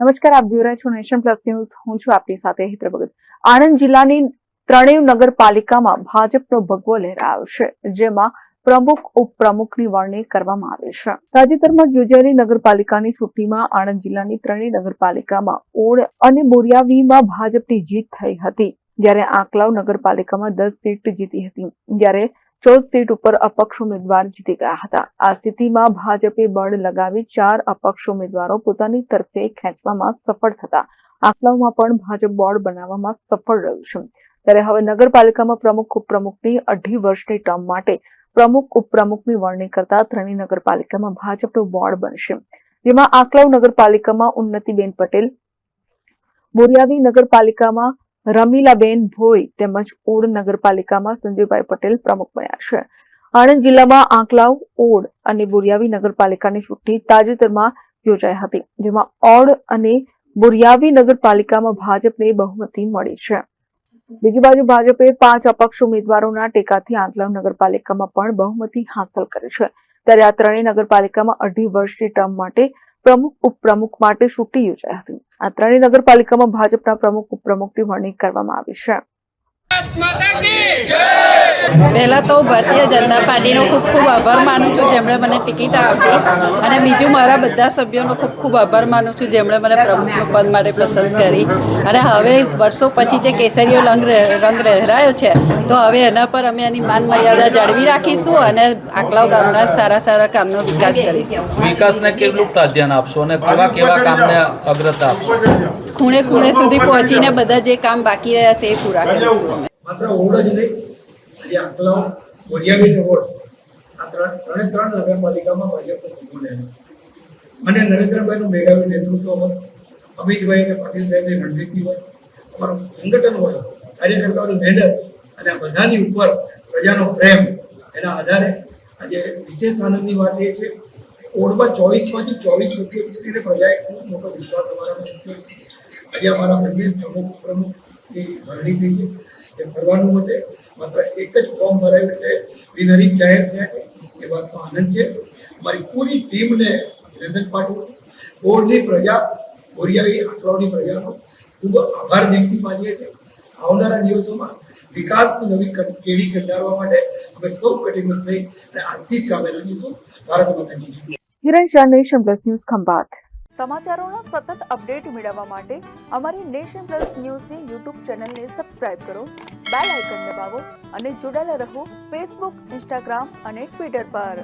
નમસ્કાર, આપ જોઈ રહ્યા છો નેશન પ્લસ ન્યૂઝ. હું છું આપની સાથે હેતર ભગત. આણંદ જિલ્લાની ત્રણેય નગરપાલિકામાં ભાજપનો ભગવો લહેરાયો છે, જેમાં પ્રમુખ ઉપપ્રમુખની વરણી કરવામાં આવી છે. તાજેતરમાં યોજાયેલી નગરપાલિકાની ચૂંટણીમાં આણંદ જિલ્લાની ત્રણેય નગરપાલિકામાં ઓડ અને બોરિયાવીમાં ભાજપની જીત થઈ હતી, જ્યારે આંકલાવ નગરપાલિકામાં 10 સીટ જીતી હતી, જ્યારે 14 સીટ ઉપર અપક્ષ ઉમેદવાર જીતી ગયા હતા. આ સ્થિતિમાં ભાજપે બળ લગાવી 4 અપક્ષ ઉમેદવારો પોતાની તરફે ખેંચવામાં સફળ થતા આંકલાવમાં પણ ભાજપ બોર્ડ બનાવવામાં સફળ રહ્યું છે. ત્યારે હવે નગરપાલિકામાં પ્રમુખ ઉપપ્રમુખની 2.5 વર્ષની ટર્મ માટે પ્રમુખ ઉપપ્રમુખની વરણી કરતા ત્રણેય નગરપાલિકામાં ભાજપનું બોર્ડ બનશે, જેમાં આંકલાવ નગરપાલિકામાં ઉન્નતિબેન પટેલ, બોરિયાવી નગરપાલિકામાં રમીલાબેન ભોઈ તેમજ ઓડ નગરપાલિકામાં સંજયભાઈ પટેલ પ્રમુખ બન્યા છે. આણંદ જિલ્લામાં આંકલાવ, ઓડ અને બોરિયાવી નગરપાલિકાની ચૂંટણી તાજેતરમાં યોજાઈ હતી, જેમાં ઓડ અને બોરિયાવી નગરપાલિકામાં ભાજપને બહુમતી મળી છે. બીજી બાજુ ભાજપે 5 અપક્ષ ઉમેદવારોના ટેકાથી આંકલાવ નગરપાલિકામાં પણ બહુમતી હાંસલ કરી છે. ત્યારે આ ત્રણેય નગરપાલિકામાં 2.5 વર્ષની ટર્મ માટે પ્રમુખ ઉપપ્રમુખ માટે ચૂંટણી યોજાઈ હતી. આ ત્રણેય નગરપાલિકામાં ભાજપના પ્રમુખ ઉપપ્રમુખની વરણી કરવામાં આવી છે. પહેલા તો ભારતીય જનતા પાર્ટીનો ખૂબ ખૂબ આભાર માનું છું, જેમણે મને ટિકિટ આપી, અને બીજું મારા બધા સભ્યોનો ખૂબ ખૂબ આભાર માનું છું, જેમણે મને પ્રમુખનું પદ માટે પસંદ કરી. અને હવે વર્ષો પછી જે કેસરીયો રંગ લહેરાયો છે, તો હવે એના પર અમે એની માન મર્યાદા જાળવી રાખીશું અને આંકલાવ ગામના સારા કામનો વિકાસ કરીશું. વિકાસને કેટલું પ્રાધાન્ય આપશો અને કેવા કામને અગ્રતા આપશો? ખૂણે ખૂણે સુધી પહોંચીને બધા જે કામ બાકી રહ્યા છે એ પૂરા કરીશું. માત્ર ઓડ જ નહીં, આજે આંકલાવ, બોરિયાવી અને ઓડ આ ત્રણ નગરપાલિકામાં ભાજપનો ભગવો લહેરાયો. અને નરેન્દ્રભાઈનું મેઘાવી નેતૃત્વ હોય, અમિતભાઈ અને પાટીલ સાહેબની રણનીતિ હોય, અમારું સંગઠન હોય, કાર્યકર્તાઓની મહેનત અને આ બધાની ઉપર પ્રજાનો પ્રેમ, એના આધારે આજે વિશેષ આનંદની વાત એ છે ઓડમાં 24માંથી 24 વ્યક્તિને પ્રજાએ ખૂબ મોટો વિશ્વાસ અમારામાં મૂક્યો છે. આજે અમારા મંદિર પ્રમુખની વરણી થઈ છે. એ સર્વાનુમતે માત્ર એક જ ફોર્મ ભરાયું એટલે બિનહરીફ જાહેર થયા છે. એ વાતનો આનંદ છે. અમારી પૂરી ટીમને અભિનંદન પાઠવું. બોર્ડની પ્રજા, બોરિયાવી આંકલાવની પ્રજાનો ખૂબ આભાર દિવસથી માનીએ છીએ. આવનારા દિવસોમાં વિકાસની નવી કેડી કંડારવા માટે અમે સૌ કટિબદ્ધ થઈ અને આજથી જ કામે લાગીશું. ભારત માતાની જય. Hiran Shah, Nation Plus News, Khambhat. સમાચારોના સતત અપડેટ મેળવવા માટે અમારી નેશન પ્લસ ન્યૂઝની યુટ્યુબ ચેનલને સબસ્ક્રાઇબ કરો, બેલ આઇકન દબાવો અને જોડાયેલા રહો ફેસબુક, ઇન્સ્ટાગ્રામ અને ટ્વિટર પર.